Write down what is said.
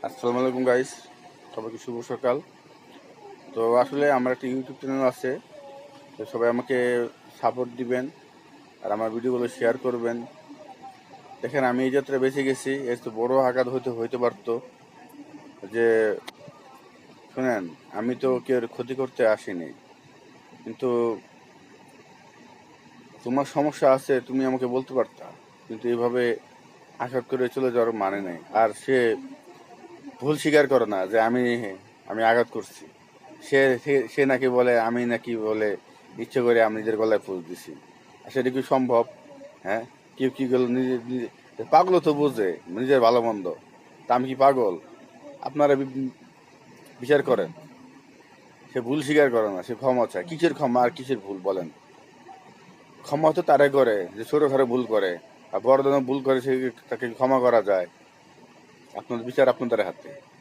আসসালামু আলাইকুম গাইস, সবাইকে শুভ সকাল। তো আসলে আমার একটা ইউটিউব চ্যানেল আছে, তো সবাই আমাকে সাপোর্ট দিবেন আর আমার ভিডিওগুলো শেয়ার করবেন। দেখেন, আমি এই যাত্রা বেঁচে গেছি, এর তো বড় আঘাত হইতে পারতো। যে শুনেন, আমি তো কেউ ক্ষতি করতে আসিনি, কিন্তু তোমার সমস্যা আছে, তুমি আমাকে বলতে পারতা। কিন্তু এইভাবে আঘাত করে চলে যাওয়ার মানে নেই। আর সে ভুল স্বীকার করে না যে আমি আঘাত করছি। সে সে- সে নাকি বলে আমি নাকি বলে ইচ্ছে করে আমি নিজের গলায় ফুল দিছি। আর সেটা কি সম্ভব? হ্যাঁ, কেউ কি গেল পাগল তো বুঝে নিজের ভালো মন্দ। তা আমি কি পাগল? আপনারা বিচার করেন। সে ভুল স্বীকার করে না, সে ক্ষমা চায়। কিসের ক্ষমা আর কিসের ভুল বলেন? ক্ষমা তো তারে করে যে ছোট ঘরে ভুল করে, আর বড় ধরনের ভুল করে সে তাকে ক্ষমা করা যায়। আপনাদের বিচার আপনাদের হাতে।